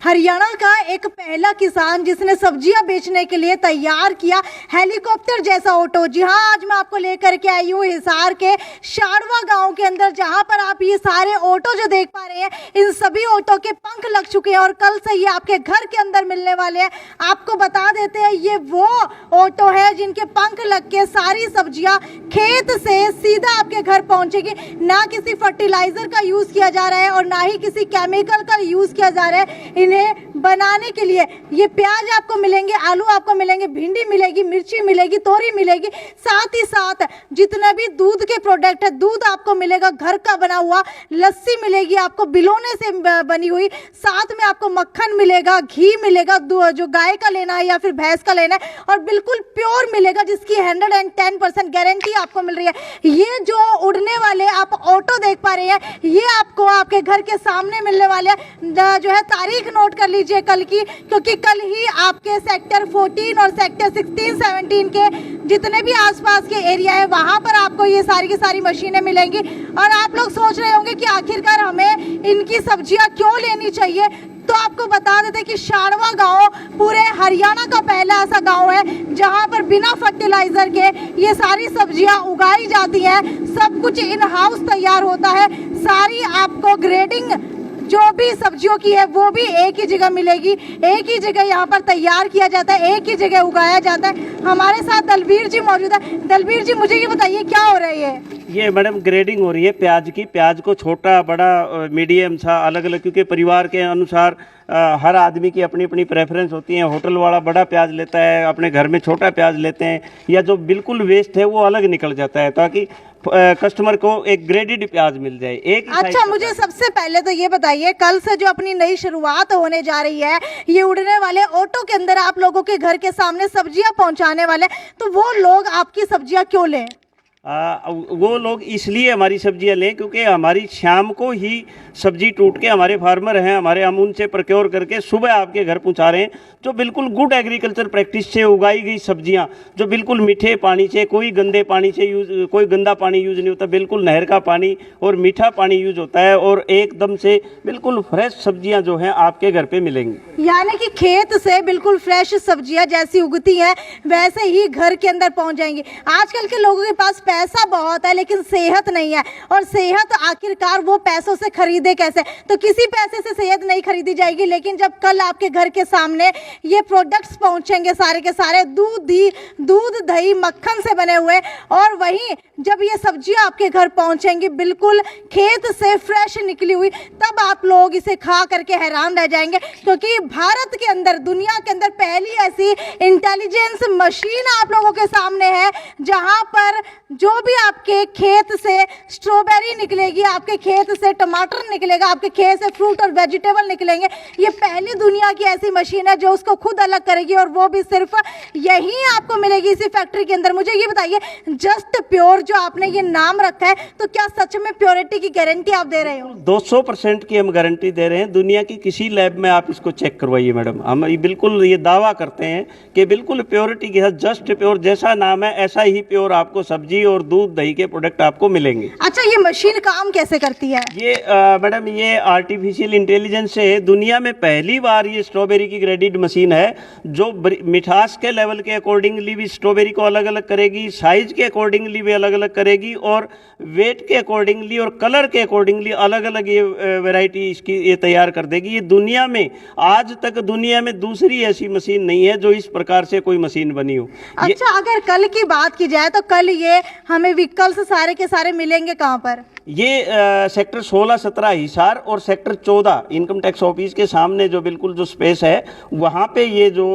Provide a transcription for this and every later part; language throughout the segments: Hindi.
हरियाणा का एक पहला किसान जिसने सब्जियां बेचने के लिए तैयार किया हेलीकॉप्टर जैसा ऑटो। जी हाँ, आज मैं आपको लेकर के आई हूँ हिसार के शाड़वा गांव के अंदर, जहां पर आप ये सारे ऑटो जो देख पा रहे हैं, इन सभी ऑटो के पंख लग चुके हैं और कल से ये आपके घर के अंदर मिलने वाले हैं। आपको बता देते हैं, ये वो ऑटो है जिनके पंख लग के सारी सब्जियां खेत से सीधा आपके घर पहुंचेगी। ना किसी फर्टिलाइजर का यूज किया जा रहा है और ना ही किसी केमिकल का यूज किया जा रहा है इन्हें बनाने के लिए। ये प्याज आपको मिलेंगे, आलू आपको मिलेंगे, भिंडी मिलेगी, मिर्ची मिलेगी, तोरी मिलेगी, साथ ही साथ जितने भी दूध के प्रोडक्ट है, दूध आपको मिलेगा घर का बना हुआ, लस्सी मिलेगी आपको बिलोने से बनी हुई, साथ में आपको मक्खन मिलेगा, घी मिलेगा जो गाय का लेना है या फिर भैंस का लेना है, और बिल्कुल प्योर मिलेगा जिसकी 110% गारंटी आपको मिल रही है। ये जो उड़ने वाले आप ऑटो देख पा रहे हैं, ये आपको आपके घर के सामने मिलने वाले जो है। तारीख नोट कर लीजिए कल की, क्योंकि कल ही आपके सेक्टर 14 और सेक्टर 16, 17 के जितने भी आसपास के एरिया है, वहां पर आपको ये सारी की सारी मशीनें मिलेंगी। और आप लोग सोच रहे होंगे कि आखिरकार हमें इनकी सब्जियां क्यों लेनी चाहिए, तो आपको बता देते कि शाड़वा गांव पूरे हरियाणा का पहला ऐसा गांव है जहां पर बिना फर्टिलाइजर के ये सारी सब्जियां उगाई जाती हैं। सब कुछ इन हाउस तैयार होता है। सारी आपको ग्रेडिंग जो भी सब्जियों की है वो भी एक ही जगह मिलेगी, एक ही जगह यहाँ पर तैयार किया जाता है, एक ही जगह उगाया जाता है। हमारे साथ दलबीर जी मौजूद है। दलबीर जी, मुझे ये बताइए क्या हो रही है? ये मैडम ग्रेडिंग हो रही है प्याज की। प्याज को छोटा, बड़ा, मीडियम सा अलग अलग, क्योंकि परिवार के अनुसार हर आदमी की अपनी अपनी प्रेफरेंस होती है। होटल वाला बड़ा प्याज लेता है, अपने घर में छोटा प्याज लेते हैं, या जो बिल्कुल वेस्ट है वो अलग निकल जाता है, ताकि कस्टमर को एक ग्रेडेड प्याज मिल जाए। एक अच्छा, मुझे सबसे पहले तो ये बताइए, कल से जो अपनी नई शुरुआत होने जा रही है, ये उड़ने वाले ऑटो के अंदर आप लोगों के घर के सामने सब्जियां पहुंचाने वाले, तो वो लोग आपकी सब्जियां क्यों लें? वो लोग इसलिए हमारी सब्जियां लें क्योंकि हमारी शाम को ही सब्जी टूट के, हमारे फार्मर हैं, हम उनसे प्रोक्योर करके सुबह आपके घर पहुंचा रहे हैं, जो बिल्कुल गुड एग्रीकल्चर प्रैक्टिस से उगाई गई सब्जियां, जो बिल्कुल मीठे पानी से, कोई गंदे पानी से कोई गंदा पानी यूज़ नहीं होता, बिल्कुल नहर का पानी और मीठा पानी यूज़ होता है, और एकदम से बिल्कुल फ्रेश सब्जियां जो हैं आपके घर पे मिलेंगी। यानी कि खेत से बिल्कुल फ्रेश सब्जियां जैसी उगती हैं वैसे ही घर के अंदर पहुंच जाएंगी। आजकल के लोगों के पास पैसा बहुत है लेकिन सेहत नहीं है, और सेहत आखिरकार वो पैसों से खरीदे कैसे? तो किसी पैसे से सेहत नहीं खरीदी जाएगी। लेकिन जब कल आपके घर के सामने ये प्रोडक्ट्स पहुंचेंगे, सारे के सारे दूध दही मक्खन से बने हुए, और वहीं जब ये सब्जियां आपके घर पहुंचेंगी बिल्कुल खेत से फ्रेश निकली हुई, तब आप लोग इसे खा करके हैरान रह जाएंगे, क्योंकि भारत के अंदर, दुनिया के अंदर पहली ऐसी इंटेलिजेंस मशीन आप लोगों के सामने है, जहां पर जो भी आपके खेत से स्ट्रॉबेरी निकलेगी, आपके खेत से टमाटर निकलेगा, आपके खेत से फ्रूट और वेजिटेबल निकलेंगे। ये पहली दुनिया की ऐसी मशीन है जो उसको खुद अलग करेगी, और वो भी सिर्फ यही आपको मिलेगी इसी फैक्ट्री के अंदर। मुझे ये बताइए, जस्ट प्योर जो आपने ये नाम रखा है, तो क्या सच में प्योरिटी की गारंटी आप दे रहे हो? 200% की हम गारंटी दे रहे हैं। दुनिया की किसी लैब में आप इसको चेक करवाइए मैडम, हम बिल्कुल ये दावा करते हैं कि बिल्कुल प्योरिटी के साथ, जस्ट प्योर जैसा नाम है ऐसा ही प्योर आपको सब्जी और दूध दही के प्रोडक्ट आपको मिलेंगे। अच्छा, ये मशीन काम कैसे करती है? ये मैडम, ये आर्टिफिशियल इंटेलिजेंस से दुनिया में पहली बार ये स्ट्रॉबेरी की ग्रेडेड मशीन है, जो मिठास के लेवल के अकॉर्डिंगली भी स्ट्रॉबेरी को अलग अलग करेगी, साइज के अकॉर्डिंगली भी अलग अलग करेगी, और वेट के अकॉर्डिंगली और कलर के अकॉर्डिंगली अलग अलग ये वैरायटी इसकी ये तैयार कर देगी। ये दुनिया में, आज तक दुनिया में दूसरी ऐसी मशीन नहीं है जो इस प्रकार से कोई मशीन बनी हो। अच्छा, अगर कल की बात की जाए तो कल ये हमें व्हीकल्स सारे के सारे मिलेंगे कहाँ पर? ये सेक्टर 16-17 हिसार और सेक्टर 14 इनकम टैक्स ऑफिस के सामने जो बिल्कुल जो स्पेस है, वहाँ पे ये जो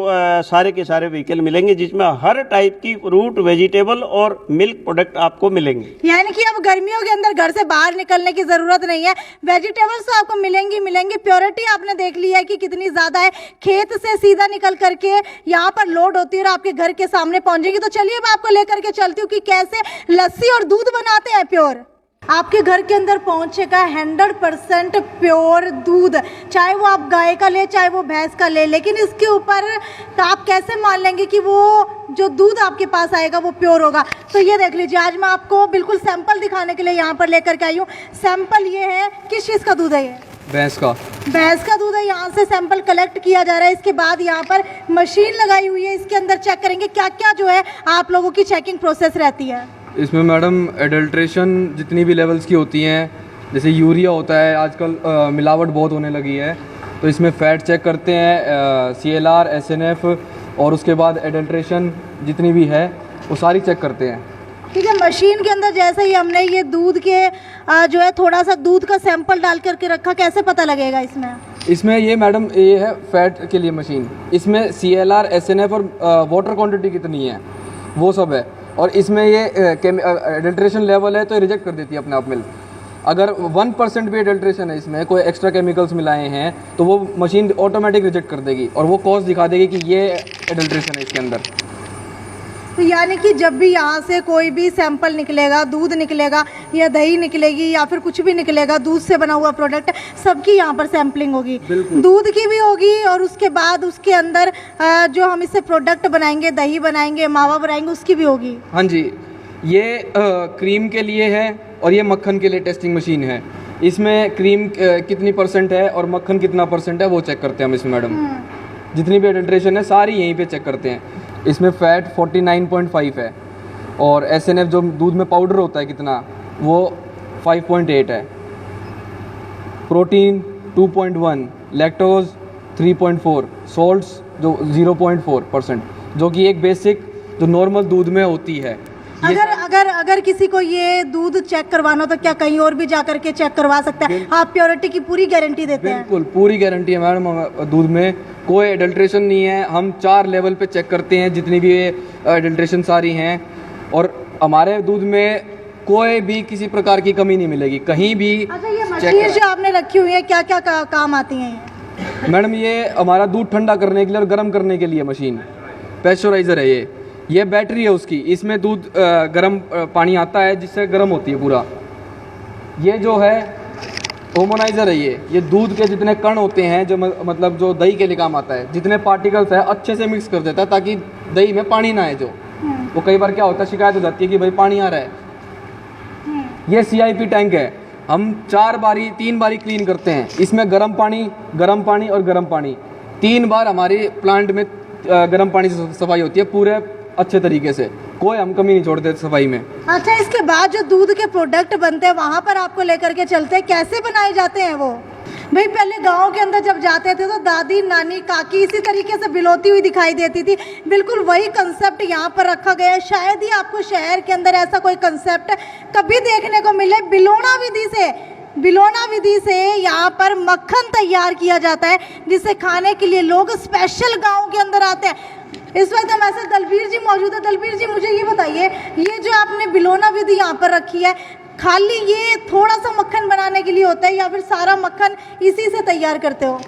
सारे के सारे व्हीकल मिलेंगे, जिसमें हर टाइप की फ्रूट, वेजिटेबल और मिल्क प्रोडक्ट आपको मिलेंगे। यानी कि अब गर्मियों के अंदर घर से बाहर निकलने की जरूरत नहीं है, वेजिटेबल्स तो आपको मिलेंगी। प्योरिटी आपने देख ली है कि कितनी ज्यादा है, खेत से सीधा निकल करके यहाँ पर लोड होती है और आपके घर के सामने पहुंचेगी। तो चलिए मैं आपको लेकर के चलती हूँ कि कैसे लस्सी और दूध बनाते हैं प्योर। आपके घर के अंदर पहुंचेगा 100% प्योर दूध, चाहे वो आप गाय का ले चाहे वो भैंस का ले। लेकिन इसके ऊपर तो आप कैसे मान लेंगे कि वो जो दूध आपके पास आएगा वो प्योर होगा? तो ये देख लीजिए, आज मैं आपको बिल्कुल सैंपल दिखाने के लिए यहाँ पर लेकर के आई हूँ। सैंपल ये है, किस चीज़ का दूध है ये? भैंस का। भैंस का दूध है, यहाँ से सैंपल कलेक्ट किया जा रहा है। इसके बाद यहाँ पर मशीन लगाई हुई है, इसके अंदर चेक करेंगे क्या क्या जो है आप लोगों की चेकिंग प्रोसेस रहती है। इसमें मैडम एडल्ट्रेशन जितनी भी लेवल्स की होती हैं, जैसे यूरिया होता है आजकल मिलावट बहुत होने लगी है, तो इसमें फ़ैट चेक करते हैं, CLR, SNF, और उसके बाद एडल्ट्रेशन जितनी भी है वो सारी चेक करते हैं। ठीक है, मशीन के अंदर जैसे ही हमने ये दूध के जो है थोड़ा सा दूध का सैंपल डाल करके रखा, कैसे पता लगेगा इसमें? इसमें ये मैडम ये है फैट के लिए मशीन, इसमें CLR, SNF और वाटर क्वांटिटी कितनी है वो सब है, और इसमें ये एडल्ट्रेशन लेवल है तो रिजेक्ट कर देती है अपने आप मिल्क। अगर 1% भी एडल्ट्रेशन है, इसमें कोई एक्स्ट्रा केमिकल्स मिलाए हैं, तो वो मशीन ऑटोमेटिक रिजेक्ट कर देगी और वो कॉज दिखा देगी कि ये एडल्ट्रेशन है इसके अंदर। तो यानी कि जब भी यहाँ से कोई भी सैंपल निकलेगा, दूध निकलेगा या दही निकलेगी या फिर कुछ भी निकलेगा, दूध से बना हुआ प्रोडक्ट, सबकी यहाँ पर सैंपलिंग होगी, दूध की भी होगी, और उसके बाद उसके अंदर जो हम इससे प्रोडक्ट बनाएंगे, दही बनाएंगे, मावा बनाएंगे, उसकी भी होगी। हाँ जी, ये क्रीम के लिए है और ये मक्खन के लिए टेस्टिंग मशीन है। इसमें क्रीम कितनी % है और मक्खन कितना % है वो चेक करते हैं हम इसमें मैडम। जितनी भी एडल्ट्रेशन है सारी यहीं पे चेक करते हैं। इसमें फ़ैट 49.5 है और SNF जो दूध में पाउडर होता है कितना, वो 5.8 है, प्रोटीन 2.1, लैक्टोज 3.4, सॉल्ट्स जो 0.4%, जो कि एक बेसिक जो नॉर्मल दूध में होती है। अगर किसी को ये दूध चेक करवाना हो तो क्या कहीं और भी जाकर के चेक करवा सकता है? आप प्योरिटी की पूरी गारंटी देते हैं? बिल्कुल पूरी गारंटी है मैडम, दूध में कोई एडल्ट्रेशन नहीं है। हम 4 लेवल पे चेक करते हैं जितनी भी एडल्ट्रेशन सारी हैं, और हमारे दूध में कोई भी किसी प्रकार की कमी नहीं मिलेगी कहीं भी। अच्छा, ये मशीन जो आपने रखी हुई है क्या क्या काम आती हैं ये? मैडम ये हमारा दूध ठंडा करने के लिए और गर्म करने के लिए मशीन, पेस्चराइज़र है ये बैटरी है उसकी, इसमें दूध गर्म पानी आता है जिससे गर्म होती है पूरा। ये जो है होमोनाइज़र है, ये दूध के जितने कण होते हैं जो मतलब जो दही के लिए काम आता है, जितने पार्टिकल्स है अच्छे से मिक्स कर देता है ताकि दही में पानी ना आए। जो वो कई बार क्या होता है, शिकायत हो जाती है कि भाई पानी आ रहा है। ये CIP टैंक है, हम 3 बारी क्लीन करते हैं। इसमें गर्म पानी और गर्म पानी 3 बार हमारे प्लांट में गर्म पानी से सफाई होती है पूरे अच्छे तरीके से, कोई हम कमी नहीं छोड़ते सफाई में। अच्छा, इसके बाद जो दूध के प्रोडक्ट बनते हैं वहाँ पर आपको लेकर के चलते हैं, कैसे बनाए जाते हैं वो? भाई पहले गांव के अंदर जब जाते थे तो दादी, नानी, काकी इसी तरीके से बिलोती हुई दिखाई देती थी। बिल्कुल वही कंसेप्ट यहाँ पर रखा गया है। शायद ही आपको शहर के अंदर ऐसा कोई कंसेप्ट कभी देखने को मिले। बिलोना विधि से यहाँ पर मक्खन तैयार किया जाता है, जिसे खाने के लिए लोग स्पेशल गाँव के अंदर आते हैं। इस वक्त हमारे साथ दलबीर जी मौजूद है। दलबीर जी, मुझे ये बताइए, ये जो आपने बिलोना विधि यहाँ पर रखी है, खाली ये थोड़ा सा मक्खन बनाने के लिए होता है या फिर सारा मक्खन इसी से तैयार करते हो?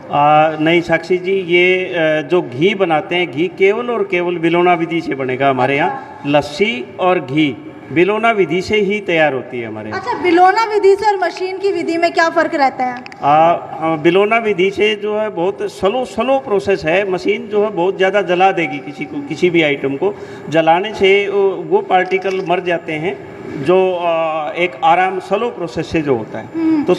नहीं साक्षी जी, ये जो घी बनाते हैं, घी केवल और केवल बिलोना विधि से बनेगा हमारे यहाँ। लस्सी और घी बिलोना विधि से ही तैयार होती है हमारे यहाँ। अच्छा, बिलोना विधि से और मशीन की विधि में क्या फ़र्क रहता है? बिलोना विधि से जो है बहुत स्लो प्रोसेस है। मशीन जो है बहुत ज़्यादा जला देगी किसी भी आइटम को। जलाने से वो पार्टिकल मर जाते हैं जो एक आराम स्लो प्रोसेस से जो होता है। तो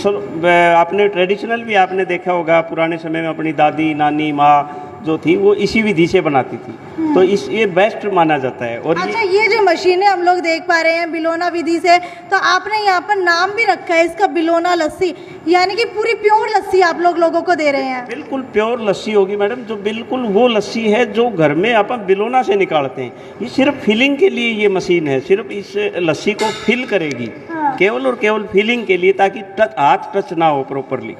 आपने ट्रेडिशनल भी आपने देखा होगा, पुराने समय में अपनी दादी, नानी, माँ जो थी वो इसी विधि से बनाती थी, तो ये बेस्ट माना जाता है। और अच्छा, ये जो मशीनें हम लोग देख पा रहे हैं बिलोना विधि से, तो आपने यहाँ पर नाम भी रखा है इसका, बिलोना लस्सी, यानी कि पूरी प्योर लस्सी आप लोगों को दे रहे हैं? बिल्कुल प्योर लस्सी होगी मैडम, जो बिल्कुल वो लस्सी है जो घर में अपन बिलोना से निकालते हैं। ये सिर्फ फिलिंग के लिए ये मशीन है, सिर्फ इस लस्सी को फिल करेगी। हाँ। केवल और केवल फिलिंग के लिए, ताकि हाथ टच ना हो प्रॉपरली।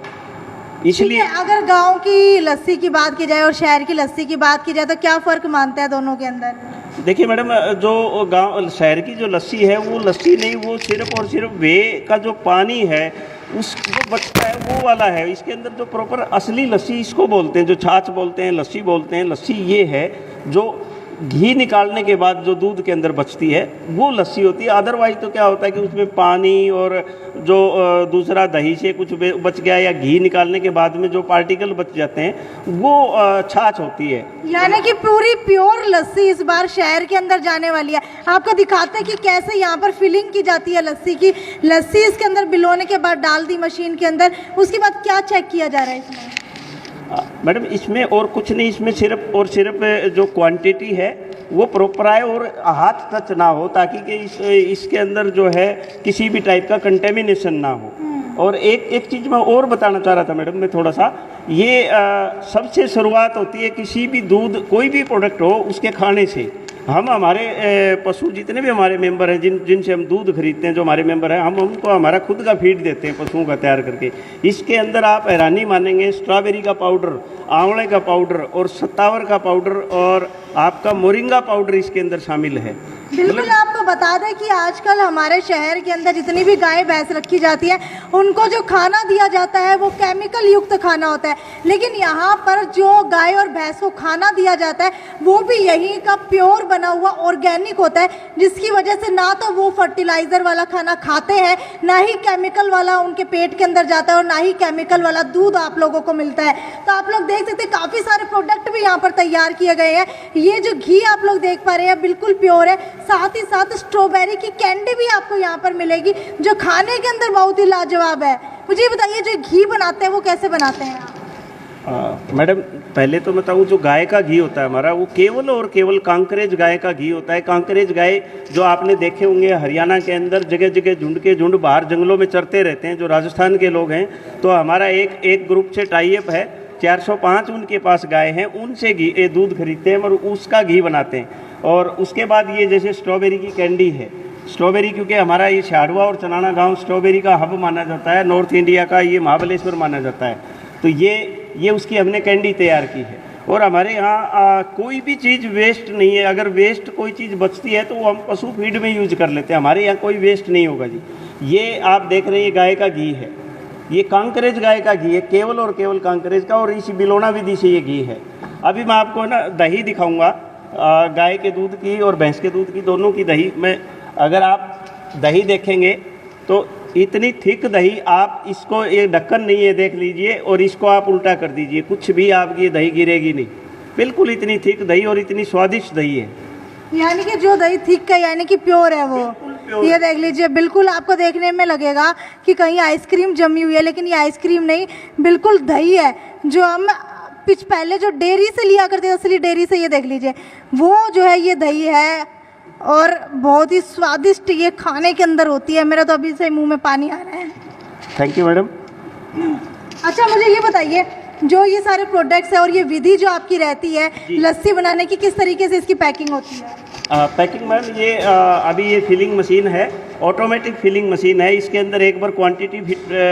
इसलिए अगर गांव की लस्सी की बात की जाए और शहर की लस्सी की बात की जाए तो क्या फ़र्क मानते हैं दोनों के अंदर? देखिए मैडम, जो गांव शहर की जो लस्सी है वो लस्सी नहीं, वो सिर्फ और सिर्फ वे का जो पानी है उसको बचता है वो वाला है। इसके अंदर जो प्रॉपर असली लस्सी इसको बोलते हैं, जो छाछ बोलते हैं, लस्सी बोलते हैं। लस्सी ये है जो घी निकालने के बाद जो दूध के अंदर बचती है वो लस्सी होती है। अदरवाइज तो क्या होता है कि उसमें पानी और जो दूसरा दही से कुछ बच गया या घी निकालने के बाद में जो पार्टिकल बच जाते हैं वो छाछ होती है। यानी कि पूरी प्योर लस्सी इस बार शहर के अंदर जाने वाली है। आपको दिखाते हैं कि कैसे यहाँ पर फिलिंग की जाती है लस्सी की। लस्सी इसके अंदर बिलोने के बाद डाल दी मशीन के अंदर, उसके बाद क्या चेक किया जा रहा है इसमें? मैडम इसमें और कुछ नहीं, इसमें सिर्फ और सिर्फ जो क्वांटिटी है वो प्रॉपर आए और हाथ टच ना हो, ताकि कि इसके अंदर जो है किसी भी टाइप का कंटेमिनेशन ना हो। और एक चीज़ मैं और बताना चाह रहा था मैडम, मैं थोड़ा सा, ये सबसे शुरुआत होती है किसी भी दूध कोई भी प्रोडक्ट हो उसके खाने से। हम हमारे पशु जितने भी हमारे मेंबर हैं जिनसे हम दूध खरीदते हैं, जो हमारे मेंबर हैं, हम उनको हमारा खुद का फीड देते हैं पशुओं का तैयार करके। इसके अंदर आप हैरानी मानेंगे, स्ट्रॉबेरी का पाउडर, आंवले का पाउडर और सत्तावर का पाउडर और आपका मोरिंगा पाउडर इसके अंदर शामिल है। बिल्कुल आपको बता दें कि आजकल हमारे शहर के अंदर जितनी भी गाय भैंस रखी जाती है उनको जो खाना दिया जाता है वो केमिकल युक्त खाना होता है, लेकिन यहाँ पर जो गाय और भैंस को खाना दिया जाता है वो भी यहीं का प्योर बना हुआ ऑर्गेनिक होता है, जिसकी वजह से ना तो वो फर्टिलाइज़र वाला खाना खाते हैं, ना ही केमिकल वाला उनके पेट के अंदर जाता है और ना ही केमिकल वाला दूध आप लोगों को मिलता है। तो आप लोग देख सकते हैं काफ़ी सारे प्रोडक्ट भी यहाँ पर तैयार किए गए हैं। ये जो घी आप लोग देख पा रहे हैं बिल्कुल प्योर है, साथ ही साथ स्ट्रॉबेरी की कैंडी भी आपको यहाँ पर मिलेगी जो खाने के अंदर बहुत ही लाजवाब है। मुझे बताइए जो घी बनाते हैं वो कैसे बनाते हैं आप? मैडम पहले तो बताऊँ, जो गाय का घी होता है हमारा वो केवल और केवल कांकरेज गाय का घी होता है। कांकरेज गाय जो आपने देखे होंगे हरियाणा के अंदर जगह जगह झुंड के झुंड बाहर जंगलों में चरते रहते हैं, जो राजस्थान के लोग हैं, तो हमारा एक ग्रुप से टाई अप है, 405 उनके पास गाय हैं, उनसे घी दूध खरीदते हैं और उसका घी बनाते हैं। और उसके बाद ये जैसे स्ट्रॉबेरी की कैंडी है, स्ट्रॉबेरी क्योंकि हमारा ये शाड़वा और चनाना गांव स्ट्रॉबेरी का हब माना जाता है, नॉर्थ इंडिया का ये महाबलेश्वर माना जाता है, तो ये उसकी हमने कैंडी तैयार की है। और हमारे यहाँ कोई भी चीज़ वेस्ट नहीं है। अगर वेस्ट कोई चीज़ बचती है तो वो हम पशु फीड में यूज कर लेते हैं, हमारे यहाँ कोई वेस्ट नहीं होगा जी। ये आप देख रहे हैं ये गाय का घी है, ये कांकरेज गाय का घी है, केवल और केवल कांकरेज का, और इसी बिलोना विधि से ये घी है। अभी मैं आपको ना दही दिखाऊंगा, गाय के दूध की और भैंस के दूध की, दोनों की दही में अगर आप दही देखेंगे तो इतनी थिक दही, आप इसको, ये ढक्कन नहीं है देख लीजिए, और इसको आप उल्टा कर दीजिए, कुछ भी आपकी ये दही गिरेगी नहीं, बिल्कुल इतनी थिक दही और इतनी स्वादिष्ट दही है। यानी कि जो दही थिक है यानी कि प्योर है वो, ये देख लीजिए, बिल्कुल आपको देखने में लगेगा कि कहीं आइसक्रीम जमी हुई है, लेकिन ये आइसक्रीम नहीं, बिल्कुल दही है जो हम पहले जो डेयरी से लिया करते थे, असली डेयरी से, ये देख लीजिए वो जो है ये दही है और बहुत ही स्वादिष्ट ये खाने के अंदर होती है। मेरा तो अभी से मुंह में पानी आ रहा है। Thank you madam. अच्छा मुझे ये बताइए, जो ये सारे प्रोडक्ट्स है और ये विधि जो आपकी रहती है लस्सी बनाने की, किस तरीके से इसकी पैकिंग होती है? पैकिंग मैम ये अभी ये फिलिंग मशीन है, ऑटोमेटिक फिलिंग मशीन है। इसके अंदर एक बार क्वांटिटी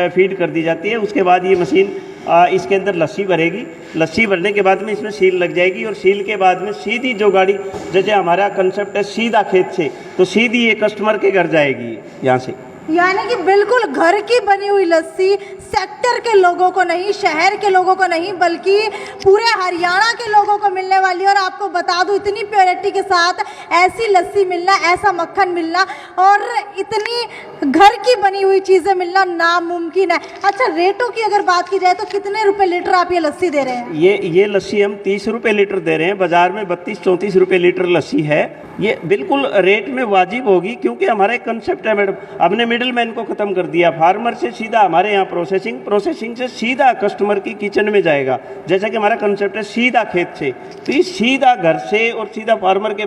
फीड कर दी जाती है, उसके बाद ये मशीन इसके अंदर लस्सी भरेगी। लस्सी भरने के बाद में इसमें सील लग जाएगी और सील के बाद में सीधी जो गाड़ी, जैसे हमारा कंसेप्ट है सीधा खेत से, तो सीधी ये कस्टमर के घर जाएगी यहाँ से। यानी कि बिल्कुल घर की बनी हुई लस्सी, सेक्टर के लोगों को नहीं, शहर के लोगों को नहीं, बल्कि पूरे हरियाणा के लोगों को मिलने वाली है। और आपको बता दूं, इतनी प्योरिटी के साथ ऐसी लस्सी मिलना, ऐसा मक्खन मिलना और इतनी घर की बनी हुई चीज़ें मिलना नामुमकिन है। अच्छा, रेटों की अगर बात की जाए तो कितने रुपए लीटर आप ये लस्सी दे रहे हैं? ये लस्सी हम 30 रुपये लीटर दे रहे हैं, बाजार में 32-34 रुपये लीटर लस्सी है। ये बिल्कुल रेट में वाजिब होगी, क्योंकि हमारा एक कंसेप्ट है मैडम, हमने मिडिल मैन को ख़त्म कर दिया। फार्मर से सीधा हमारे यहाँ प्रोसेसिंग से सीधा कस्टमर की किचन में जाएगा। जैसा कि हमारा कंसेप्ट है सीधा खेत से, तो ये सीधा घर से और सीधा फार्मर के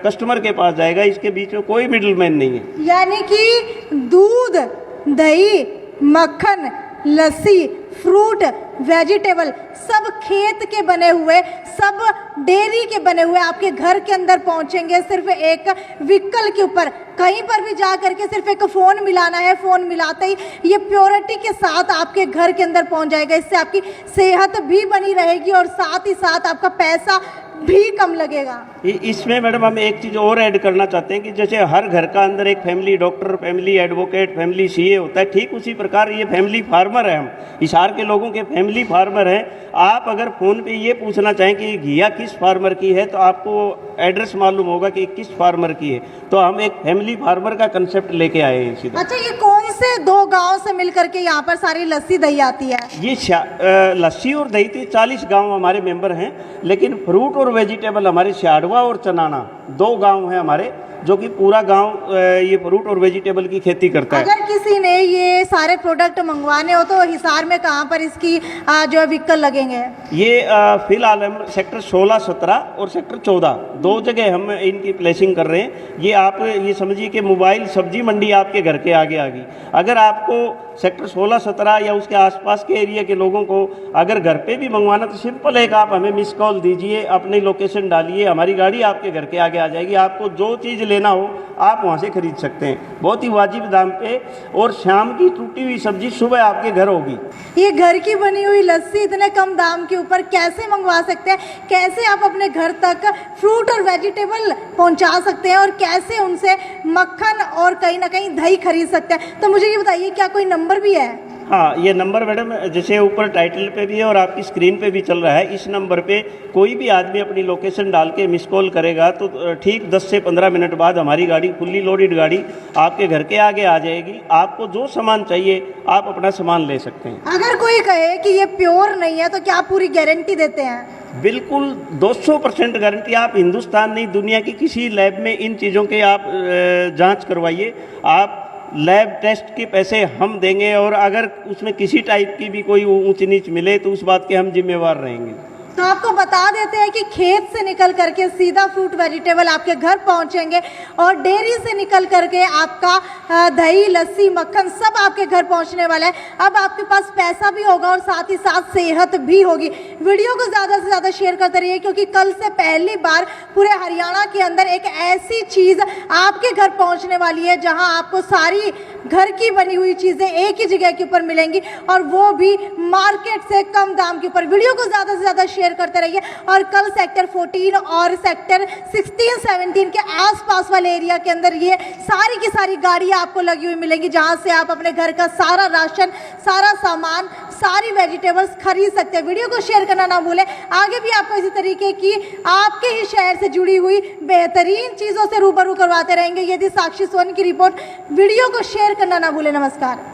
कस्टमर के पास जाएगा, इसके बीच में कोई मिडिल मैन नहीं है। यानी कि दूध, दही, मक्खन, लस्सी, फ्रूट, वेजिटेबल सब खेत के बने हुए, सब डेयरी के बने हुए आपके घर के अंदर पहुंचेंगे, सिर्फ एक व्हीकल के ऊपर। कहीं पर भी जा करके सिर्फ एक फ़ोन मिलाना है, फ़ोन मिलाते ही ये प्योरिटी के साथ आपके घर के अंदर पहुंच जाएगा। इससे आपकी सेहत भी बनी रहेगी और साथ ही साथ आपका पैसा भी कम लगेगा। इसमें मैडम हम एक चीज़ और ऐड करना चाहते हैं कि जैसे हर घर का अंदर एक family doctor, family advocate, family CA होता है, ठीक उसी प्रकार ये फैमिली फार्मर है। हम हिसार के लोगों के फैमिली फार्मर हैं। आप अगर फ़ोन पे ये पूछना चाहें कि घिया किस फार्मर की है तो आपको एड्रेस मालूम होगा कि किस फार्मर की है। तो हम एक फैमिली फार्मर का कंसेप्ट लेके आए हैं सीधा। अच्छा, ये कौन से दो गांव से मिल करके यहाँ पर सारी लस्सी दही आती है? ये लस्सी और दही थी 40 गांव हमारे मेंबर हैं, लेकिन फ्रूट और वेजिटेबल हमारे शाड़वा और चनाना 2 गांव हैं हमारे, जो कि पूरा गांव ये फ्रूट और वेजिटेबल की खेती करता है। अगर किसी ने ये सारे प्रोडक्ट मंगवाने हो तो हिसार में कहाँ पर इसकी जो है व्हीकल लगेंगे? ये फिलहाल हम सेक्टर 16, 17 और सेक्टर 14 2 जगह हम इनकी प्लेसिंग कर रहे हैं। ये आप ये समझिए कि मोबाइल सब्जी मंडी आपके घर के आगे आ गई। अगर आपको सेक्टर 16, 17 या उसके आसपास के एरिया के लोगों को अगर घर पे भी मंगवाना तो सिंपल है कि आप हमें मिस कॉल दीजिए, अपनी लोकेशन डालिए, हमारी गाड़ी आपके घर के आगे आ जाएगी। आपको जो चीज़ लेना हो आप वहाँ से खरीद सकते हैं बहुत ही वाजिब दाम पे, और शाम की टूटी हुई सब्जी सुबह आपके घर होगी। ये घर की बनी हुई लस्सी इतने कम दाम के ऊपर कैसे मंगवा सकते हैं? कैसे आप अपने घर तक फ्रूट और वेजिटेबल पहुंचा सकते हैं और कैसे उनसे मक्खन और कहीं ना कहीं दही खरीद सकते हैं? तो मुझे ये बताइए, क्या कोई नंबर भी है? हाँ, ये नंबर मैडम जैसे ऊपर टाइटल पे भी है और आपकी स्क्रीन पे भी चल रहा है। इस नंबर पे कोई भी आदमी अपनी लोकेशन डाल के मिस कॉल करेगा तो ठीक 10 से 15 मिनट बाद हमारी गाड़ी, फुल्ली लोडेड गाड़ी आपके घर के आगे आ जाएगी। आपको जो सामान चाहिए आप अपना सामान ले सकते हैं। अगर कोई कहे कि ये प्योर नहीं है तो क्या आप पूरी गारंटी देते हैं? बिल्कुल 200% गारंटी। आप हिंदुस्तान नहीं, दुनिया की किसी लैब में इन चीज़ों के आप जांच करवाइए। आप लैब टेस्ट के पैसे हम देंगे, और अगर उसमें किसी टाइप की भी कोई ऊंच नीच मिले तो उस बात के हम जिम्मेवार रहेंगे। तो आपको बता देते हैं कि खेत से निकल करके सीधा फ्रूट वेजिटेबल आपके घर पहुंचेंगे और डेयरी से निकल करके आपका दही, लस्सी, मक्खन सब आपके घर पहुंचने वाला है। अब आपके पास पैसा भी होगा और साथ ही साथ सेहत भी होगी। वीडियो को ज़्यादा से ज़्यादा शेयर करते रहिए, क्योंकि कल से पहली बार पूरे हरियाणा के अंदर एक ऐसी चीज़ आपके घर पहुँचने वाली है जहाँ आपको सारी घर की बनी हुई चीज़ें एक ही जगह के ऊपर मिलेंगी, और वो भी मार्केट से कम दाम के ऊपर। वीडियो को ज़्यादा से ज़्यादा शेयर करते रहिए। और कल सेक्टर 14 और सेक्टर 16, 17 के आसपास वाले एरिया के अंदर ये सारी की सारी गाड़ियाँ आपको लगी हुई मिलेंगी, जहाँ से आप अपने घर का सारा राशन, सारा सामान, सारी वेजिटेबल्स खरीद सकते हैं। वीडियो को शेयर करना ना भूलें। आगे भी आपको इसी तरीके की आपके ही शहर से जुड़ी हुई बेहतरीन चीज़ों से रूबरू करवाते रहेंगे। यदि साक्षी सोन की रिपोर्ट। वीडियो को शेयर करना ना भूलें। नमस्कार।